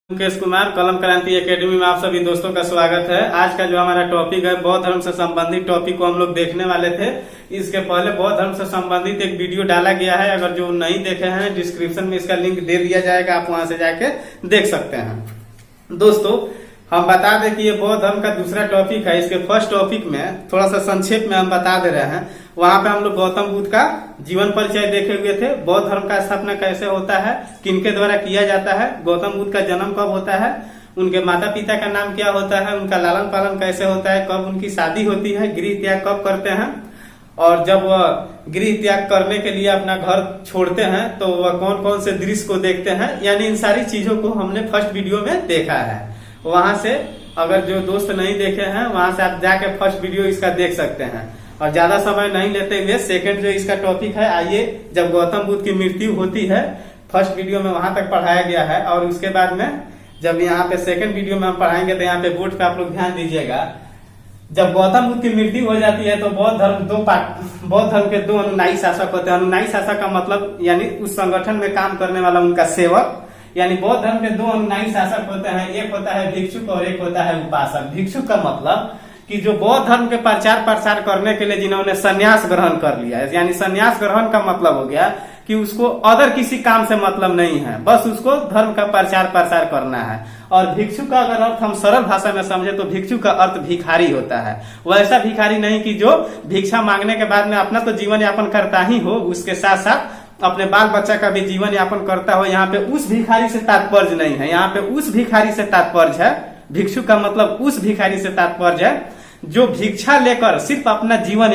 मुकेश कुमार कलम क्रांति एकेडमी में आप सभी दोस्तों का स्वागत है। आज का जो हमारा टॉपिक है बौद्ध धर्म से संबंधित टॉपिक को हम लोग देखने वाले थे। इसके पहले बौद्ध धर्म से संबंधित एक वीडियो डाला गया है, अगर जो नहीं देखे हैं डिस्क्रिप्शन में इसका लिंक दे दिया जाएगा, आप वहां से जाके देख सकते हैं। दोस्तों हम बता दें कि ये बौद्ध धर्म का दूसरा टॉपिक है। इसके फर्स्ट टॉपिक में थोड़ा सा संक्षेप में हम बता दे रहे हैं। वहां पे हम लोग गौतम बुद्ध का जीवन परिचय देखे हुए थे, बौद्ध धर्म का स्थापना कैसे होता है, किनके द्वारा किया जाता है, गौतम बुद्ध का जन्म कब होता है, उनके माता पिता का नाम क्या होता है, उनका लालन पालन कैसे होता है, कब उनकी शादी होती है, गृह त्याग कब करते हैं, और जब वह गृह त्याग करने के लिए अपना घर छोड़ते हैं तो वह कौन कौन से दृश्य को देखते हैं। यानी इन सारी चीजों को हमने फर्स्ट वीडियो में देखा है। वहां से अगर जो दोस्त नहीं देखे हैं वहां से आप जाके फर्स्ट वीडियो इसका देख सकते हैं। और ज्यादा समय नहीं लेते हुए सेकंड जो इसका टॉपिक है, आइए जब गौतम बुद्ध की मृत्यु होती है, फर्स्ट वीडियो में वहां तक पढ़ाया गया है। और उसके बाद में जब यहाँ पे सेकंड वीडियो में हम पढ़ाएंगे तो यहाँ पे बोर्ड पे आप लोग ध्यान दीजिएगा। जब गौतम बुद्ध की मृत्यु हो जाती है तो बौद्ध धर्म के दो अनुयायी शासक होते हैं। अनुयायी शासक का मतलब यानी उस संगठन में काम करने वाला उनका सेवक। यानी बौद्ध धर्म के दो अनुयायी शासक होते हैं, एक होता है भिक्षुक और एक होता है उपासक। भिक्षुक का मतलब कि जो बौद्ध धर्म के प्रचार प्रसार करने के लिए जिन्होंने संन्यास ग्रहण कर लिया है, यानी संन्यास ग्रहण का मतलब हो गया कि उसको अदर किसी काम से मतलब नहीं है, बस उसको धर्म का प्रचार प्रसार करना है। और भिक्षु का अगर अर्थ हम सरल भाषा में समझे तो भिक्षु का अर्थ भिखारी होता है। वैसा भिखारी नहीं कि जो भिक्षा मांगने के बाद में अपना तो जीवन यापन करता ही हो, उसके साथ साथ अपने बाल बच्चा का भी जीवन यापन करता हो। यहाँ पे उस भिखारी से तात्पर्य नहीं है, यहाँ पे उस भिखारी से तात्पर्य है, भिक्षु का मतलब उस भिखारी से तात्पर्य है जो भिक्षा लेकर सिर्फ अपना जीवन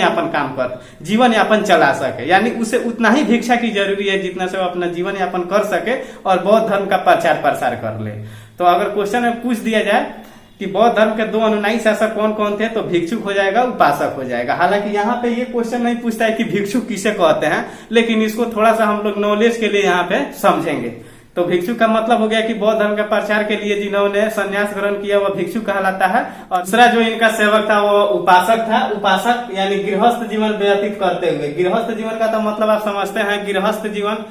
यापन चला सके। यानी उसे उतना ही भिक्षा की जरूरी है जितना से वो अपना जीवन यापन कर सके और बौद्ध धर्म का प्रचार प्रसार कर ले। तो अगर क्वेश्चन में पूछ दिया जाए कि बौद्ध धर्म के दो अनुयायी शासक कौन कौन थे, तो भिक्षुक हो जाएगा, उपासक हो जाएगा। हालांकि यहाँ पे ये क्वेश्चन नहीं पूछता है कि भिक्षुक किसे कहते हैं, लेकिन इसको थोड़ा सा हम लोग नॉलेज के लिए यहाँ पे समझेंगे। तो भिक्षुक का मतलब हो गया कि बौद्ध धर्म के प्रचार के लिए जिन्होंने संन्यास ग्रहण किया वह भिक्षुक कहलाता है। और दूसरा जो इनका सेवक था वो उपासक था। उपासक यानी गृहस्थ जीवन व्यतीत करते हुए। गृहस्थ जीवन का तो मतलब आप समझते हैं, गृहस्थ जीवन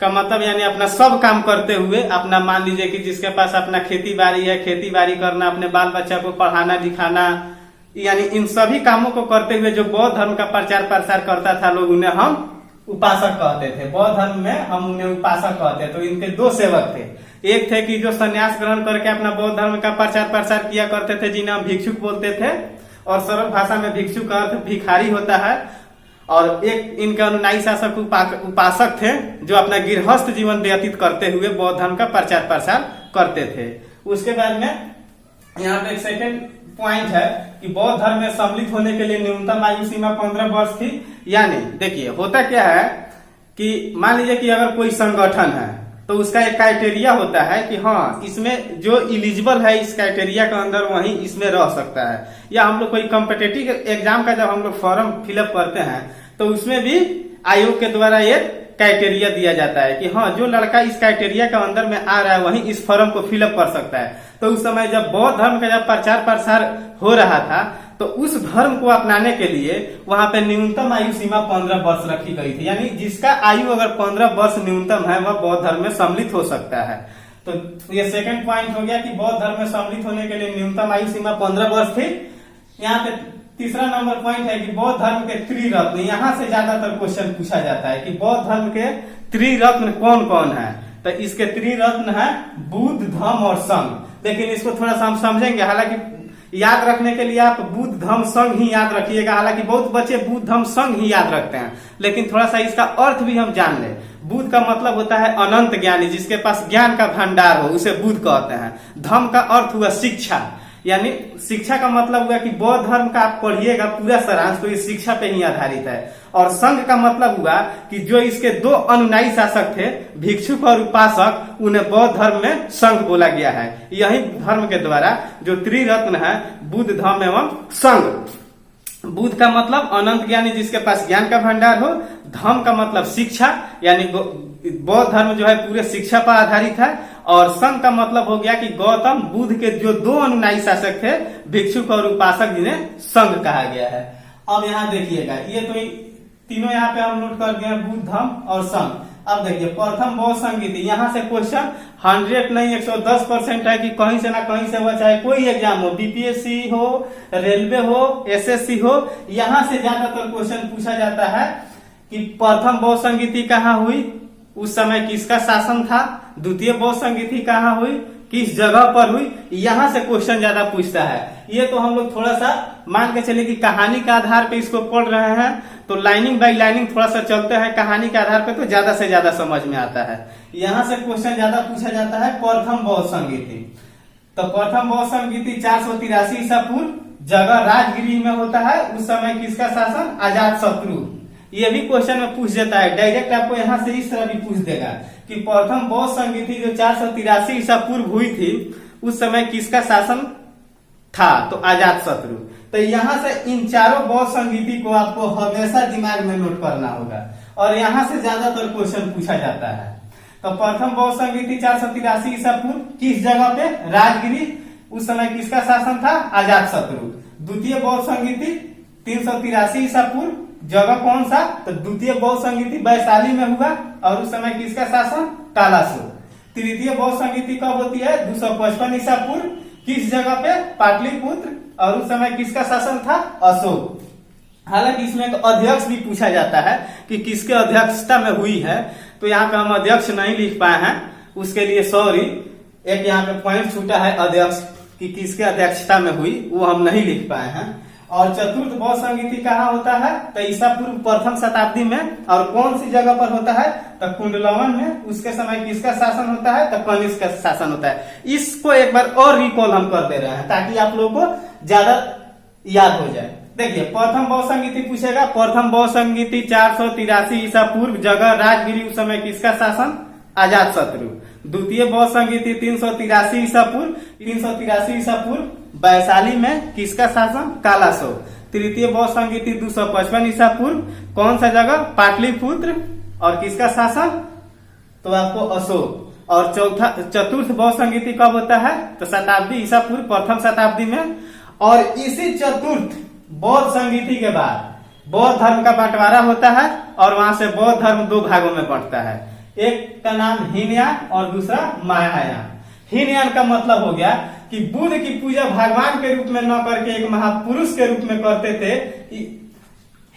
का मतलब यानी अपना सब काम करते हुए, अपना मान लीजिए कि जिसके पास अपना खेती बाड़ी है, खेती बाड़ी करना, अपने बाल बच्चा को पढ़ाना लिखाना, यानी इन सभी कामों को करते हुए जो बौद्ध धर्म का प्रचार प्रसार करता था लोग, उन्हें हम उपासक कहते थे। बौद्ध धर्म में हम उन्हें उपासक कहते थे। तो इनके दो सेवक थे। एक थे कि जो संन्यास ग्रहण करके अपना बौद्ध धर्म का प्रचार प्रसार किया करते थे, जिन्हें हम भिक्षुक बोलते थे, और सरल भाषा में भिक्षुक का अर्थ भिखारी होता है। और एक इनके अनुयायी शासक उपासक थे जो अपना गृहस्थ जीवन व्यतीत करते हुए बौद्ध धर्म का प्रचार प्रसार करते थे। उसके बाद में यहाँ पे एक सेकंड पॉइंट है कि बौद्ध धर्म में सम्मिलित होने के लिए न्यूनतम आयु सीमा 15 वर्ष थी। यानी देखिए होता क्या है कि मान लीजिए कि अगर कोई संगठन है तो उसका एक क्राइटेरिया होता है कि हाँ इसमें जो इलिजिबल है इस क्राइटेरिया के अंदर वही इसमें रह सकता है। या हम लोग कोई कॉम्पिटिटिव एग्जाम का जब हम लोग फॉर्म फिलअप करते हैं तो उसमें भी आयोग के द्वारा एक क्राइटेरिया दिया जाता है कि हाँ जो लड़का इस क्राइटेरिया के अंदर में आ रहा है वही इस फॉर्म को फिलअप कर सकता है। तो उस समय जब बौद्ध धर्म का जब प्रचार प्रसार हो रहा था तो उस धर्म को अपनाने के लिए वहां पे न्यूनतम आयु सीमा 15 वर्ष रखी गई थी। यानी जिसका आयु अगर 15 वर्ष न्यूनतम है वह बौद्ध धर्म में सम्मिलित हो सकता है। तो ये सेकंड पॉइंट हो गया कि बौद्ध धर्म में सम्मिलित होने के लिए न्यूनतम आयु सीमा 15 वर्ष थी। यहाँ पे तीसरा नंबर पॉइंट है कि बौद्ध धर्म के त्रिरत्न, यहाँ से ज्यादातर क्वेश्चन पूछा जाता है कि बौद्ध धर्म के त्रिरत्न कौन कौन है। तो इसके त्रिरत्न है बुद्ध, धम्म और संघ। लेकिन इसको थोड़ा सा हम समझेंगे। हालांकि याद रखने के लिए आप बुद्ध, धम्म, संघ ही याद रखिएगा। हालांकि बहुत बच्चे बुद्ध, धम्म, संघ ही याद रखते हैं, लेकिन थोड़ा सा इसका अर्थ भी हम जान ले। बुद्ध का मतलब होता है अनंत ज्ञानी, जिसके पास ज्ञान का भंडार हो, उसे बुद्ध कहते हैं। धम्म का अर्थ हुआ शिक्षा, यानी शिक्षा का मतलब हुआ कि बौद्ध धर्म का आप पढ़िएगा पूरा सारांश तो ये शिक्षा पे ही आधारित है। और संघ का मतलब हुआ कि जो इसके दो अनुयायी शासक थे, भिक्षुक और उपासक, उन्हें बौद्ध धर्म में संघ बोला गया है। यही धर्म के द्वारा जो त्रिरत्न है बुद्ध, धम्म एवं संघ। बुद्ध का मतलब अनंत ज्ञानी, जिसके पास ज्ञान का भंडार हो। धम्म का मतलब शिक्षा, यानी बौद्ध धर्म जो है पूरे शिक्षा पर आधारित है। और संघ का मतलब हो गया कि गौतम बुद्ध के जो दो अनुयायी शासक थे, भिक्षुक और उपासक, जिन्हें संघ कहा गया है। अब यहाँ देखिएगा, ये तो तीनों यहाँ पे हम नोट कर गए, बुद्ध, धम्म और संघ। अब देखिए प्रथम बौद्ध संगीति, यहाँ से क्वेश्चन 100 नहीं 110% है कि कहीं से ना कहीं से वह चाहे कोई एग्जाम हो, बीपीएससी हो, रेलवे हो, एसएससी हो, यहाँ से ज्यादातर क्वेश्चन पूछा जाता है कि प्रथम बौद्ध संगीति कहाँ हुई, उस समय किसका शासन था, द्वितीय बौद्ध संगीति कहाँ हुई, किस जगह पर हुई, यहाँ से क्वेश्चन ज्यादा पूछता है। ये तो हम लोग थोड़ा सा मान के चले कि कहानी के आधार पे इसको पढ़ रहे हैं, तो लाइनिंग बाई लाइनिंग थोड़ा सा चलते हैं कहानी के आधार पे, तो ज्यादा से ज्यादा समझ में आता है। यहाँ से क्वेश्चन ज्यादा पूछा जाता है प्रथम बौद्ध संगीति। तो प्रथम बौद्ध संगीति 483 ईसा पूर्व, जगह राजगिरी में होता है, उस समय किसका शासन, अजात शत्रु। ये भी क्वेश्चन में पूछ देता है डायरेक्ट, आपको यहाँ से इस तरह भी पूछ देगा कि प्रथम बौद्ध संगीति जो 483 ईसा पूर्व हुई थी, उस समय किसका शासन था, तो अजात शत्रु। तो यहाँ से इन चारों बौद्ध संगीति को आपको हमेशा दिमाग में नोट करना होगा, और यहाँ से ज्यादातर क्वेश्चन पूछा जाता है। तो प्रथम बौद्ध संगीति 483 ईसा पूर्व, किस जगह पे, राजगिरी, उस समय किसका शासन था, अजात शत्रु। द्वितीय बौद्ध संगीति 383 ईसा पूर्व, जगह कौन सा, तो द्वितीय बौद्ध संगीति वैशाली में हुआ, और उस समय किसका शासन, कालासुर। तृतीय बौद्ध संगीति कब होती है, 255 ईसा पूर्व, किस जगह पे, पाटलिपुत्र, और उस समय किसका शासन था, अशोक। हालांकि इसमें एक अध्यक्ष भी पूछा जाता है कि किसके अध्यक्षता में हुई है, तो यहाँ पे हम अध्यक्ष नहीं लिख पाए हैं, उसके लिए सॉरी। एक यहाँ पे पॉइंट छूटा है अध्यक्ष कि किसके अध्यक्षता में हुई, वो हम नहीं लिख पाए हैं। और चतुर्थ बौद्ध संगीति कहाँ होता है, तो ईसा पूर्व प्रथम शताब्दी में, और कौन सी जगह पर होता है, तो कुंडलवन में, उसके समय किसका शासन होता है, तो कनिष्क का शासन होता है। इसको एक बार और रिकॉल हम कर दे रहे हैं ताकि आप लोगों को ज्यादा याद हो जाए। देखिए प्रथम बौद्ध संगीति पूछेगा, प्रथम बौद्ध संगीति 483 ईसा पूर्व, जगह राजगिरी, उस समय किसका शासन, अजात शत्रु। द्वितीय बौद्ध संगीति 383 ईसा पूर्व, 383 ईसा पूर्व, वैशाली में, किसका शासन, कालासो। तृतीय बौद्ध संगीति 255 ईसा पूर्व, कौन सा जगह, पाटलिपुत्र, और किसका शासन, तो आपको अशोक। और चतुर्थ बौद्ध संगीति कब होता है, तो शताब्दी ईसा पूर्व, प्रथम शताब्दी में। और इसी चतुर्थ बौद्ध संगीति के बाद बौद्ध धर्म का बंटवारा होता है, और वहां से बौद्ध धर्म दो भागों में बढ़ता है, एक का नाम हीनयान और दूसरा महायान। हीनयान का मतलब हो गया कि बुद्ध की पूजा भगवान के रूप में न करके एक महापुरुष के रूप में करते थे।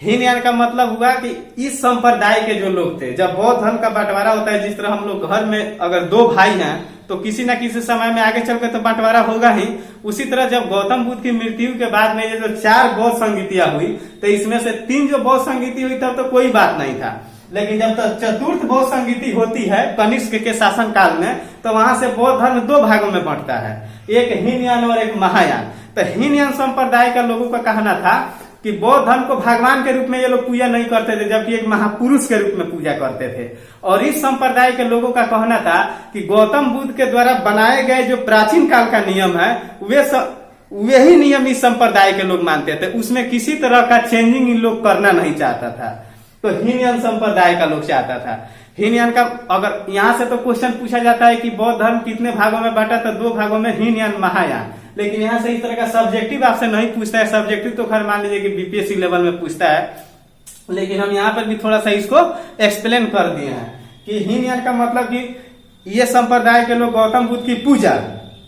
हीनयान का मतलब हुआ कि इस संप्रदाय के जो लोग थे, जब बौद्ध धर्म का बंटवारा होता है, जिस तरह हम लोग घर में अगर दो भाई हैं तो किसी न किसी समय में आगे चलकर तो बंटवारा होगा ही, उसी तरह जब गौतम बुद्ध की मृत्यु के बाद में ये जो 4 बौद्ध संगीतियां हुई, तो इसमें से 3 जो बौद्ध संगीति हुई तब तो कोई बात नहीं था, लेकिन जब तक चतुर्थ बौद्ध संगीति होती है कनिष्क के शासन काल में, तो वहां से बौद्ध धर्म 2 भागों में बढ़ता है, एक हीनयान और एक महायान। तो हीनयान संप्रदाय का लोगों का कहना था कि बौद्ध धर्म को भगवान के रूप में ये लोग पूजा नहीं करते थे, जबकि एक महापुरुष के रूप में पूजा करते थे। और इस संप्रदाय के लोगों का कहना था कि गौतम बुद्ध के द्वारा बनाए गए जो प्राचीन काल का नियम है, वही नियम इस संप्रदाय के लोग मानते थे, उसमें किसी तरह का चेंजिंग इन लोग करना नहीं चाहता था। तो हीनयान संप्रदाय का लोग चाहता था। हीनयान का अगर यहाँ से तो क्वेश्चन पूछा जाता है कि बौद्ध धर्म कितने भागों में बांटा, तो 2 भागों में, हीनयान महायान। लेकिन यहाँ से इस तरह का सब्जेक्टिव आपसे नहीं पूछता है, सब्जेक्टिव तो खैर मान लीजिए कि बीपीएससी लेवल में पूछता है, लेकिन हम यहाँ पर भी थोड़ा सा इसको एक्सप्लेन कर दिए हैं कि हीनयान का मतलब कि ये संप्रदाय के लोग गौतम बुद्ध की पूजा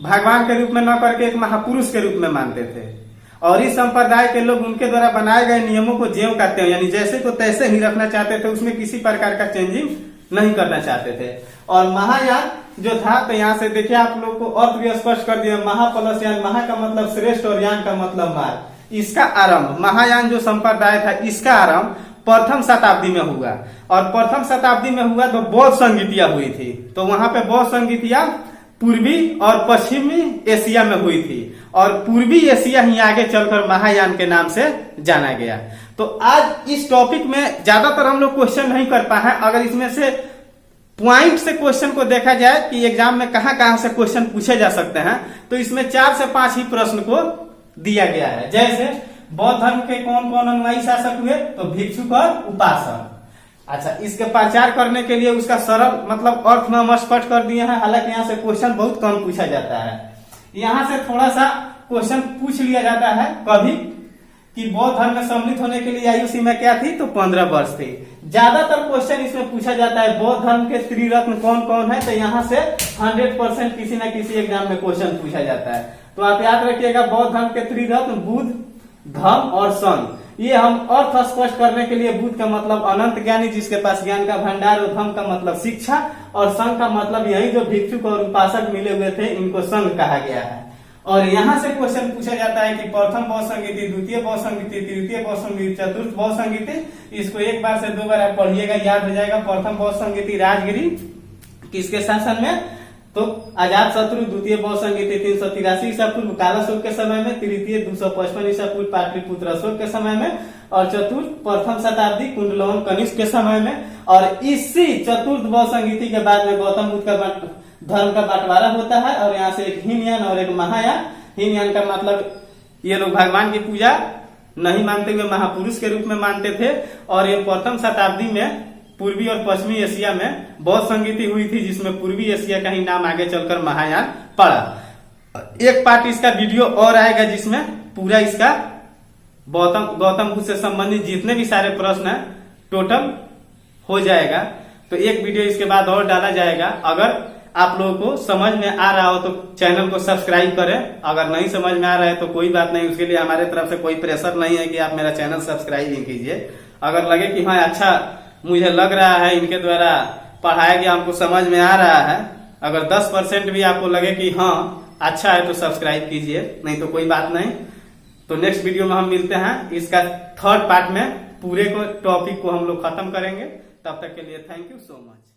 भगवान के रूप में न करके एक महापुरुष के रूप में मानते थे, और इस संप्रदाय के लोग उनके द्वारा बनाए गए नियमों को ज्यों करते हैं, यानी जैसे को तैसे ही रखना चाहते थे, उसमें किसी प्रकार का चेंजिंग नहीं करना चाहते थे। और महायान जो था, तो यहाँ से देखिए आप लोग को अर्थ भी स्पष्ट कर दिया, महा प्लस यान, महा का मतलब श्रेष्ठ और यान का मतलब मार्ग। इसका आरंभ, महायान जो संप्रदाय था, इसका आरंभ प्रथम शताब्दी में हुआ, और प्रथम शताब्दी में हुआ तो बौद्ध संगीतियां हुई थी। तो वहां पे बौद्ध संगीतियां पूर्वी और पश्चिमी एशिया में हुई थी, और पूर्वी एशिया ही आगे चलकर महायान के नाम से जाना गया। तो आज इस टॉपिक में ज्यादातर हम लोग क्वेश्चन नहीं कर पाए हैं। अगर इसमें से पॉइंट से क्वेश्चन को देखा जाए कि एग्जाम में कहां कहां से क्वेश्चन पूछे जा सकते हैं, तो इसमें 4 से 5 ही प्रश्न को दिया गया है। जैसे बौद्ध धर्म के कौन कौन अनुयायी शासक हुए, तो भिक्षुक और उपासक। अच्छा, इसके प्रचार करने के लिए उसका सरल मतलब अर्थ में हम स्पष्ट कर दिए हैं। हालांकि यहाँ से क्वेश्चन बहुत कम पूछा जाता है। यहाँ से थोड़ा सा क्वेश्चन पूछ लिया जाता है कभी कि बौद्ध धर्म में सम्मिलित होने के लिए आयु सीमा क्या थी, तो 15 वर्ष थी। ज्यादातर क्वेश्चन इसमें पूछा जाता है बौद्ध धर्म के त्रिरत्न कौन कौन है, तो यहाँ से 100% किसी न किसी एग्जाम में क्वेश्चन पूछा जाता है। तो आप याद रखिएगा बौद्ध धर्म के त्रिरत्न बुद्ध, धम्म और संघ। ये हम अर्थ स्पष्ट करने के लिए बुद्ध का मतलब अनंत ज्ञानी जिसके पास ज्ञान का भंडार, और धम्म का मतलब शिक्षा, और संघ का मतलब यही जो भिक्षुक और उपासक मिले हुए थे इनको संघ कहा गया है। और यहाँ से क्वेश्चन पूछा जाता है कि प्रथम बौद्ध संगीति, द्वितीय बौद्ध संगीति, तृतीय बौद्ध संगीति, चतुर्थ बौद्ध संगीति। इसको एक बार से 2 बार आप पढ़िएगा, याद हो जाएगा। प्रथम बौद्ध संगीति राजगिरी किसके शासन में, तो अजात शत्रु। द्वितीय बौद्ध संगीति 383 ईसा पूर्व कालाशोक के समय में। तृतीय 255 ईसा पूर्व पाटलिपुत्र अशोक के समय में। और चतुर्थ प्रथम शताब्दी कुंडलवन कनिष्क के समय में। और इसी चतुर्थ बौद्ध संगीति के बाद में गौतम बुद्ध का धर्म का बंटवारा होता है, और यहाँ से एक हीनयान और एक महायान। हीनयान का मतलब ये लोग भगवान की पूजा नहीं मानते हुए महापुरुष के रूप में मानते थे। और ये प्रथम शताब्दी में पूर्वी और पश्चिमी एशिया में बौद्ध संगीति हुई थी, जिसमें पूर्वी एशिया का ही नाम आगे चलकर महायान पड़ा। एक पार्ट इसका वीडियो और आएगा जिसमें पूरा इसका गौतम बुद्ध से संबंधित जितने भी सारे प्रश्न है टोटल हो जाएगा। तो एक वीडियो इसके बाद और डाला जाएगा। अगर आप लोगों को समझ में आ रहा हो तो चैनल को सब्सक्राइब करें, अगर नहीं समझ में आ रहा है तो कोई बात नहीं, उसके लिए हमारे तरफ से कोई प्रेशर नहीं है कि आप मेरा चैनल सब्सक्राइब ही कीजिए। अगर लगे कि हाँ अच्छा मुझे लग रहा है इनके द्वारा पढ़ाया गया हमको समझ में आ रहा है, अगर 10% भी आपको लगे कि हाँ अच्छा है तो सब्सक्राइब कीजिए, नहीं तो कोई बात नहीं। तो नेक्स्ट वीडियो में हम मिलते हैं, इसका 3rd पार्ट में पूरे को टॉपिक को हम लोग खत्म करेंगे। तब तक के लिए थैंक यू सो मच।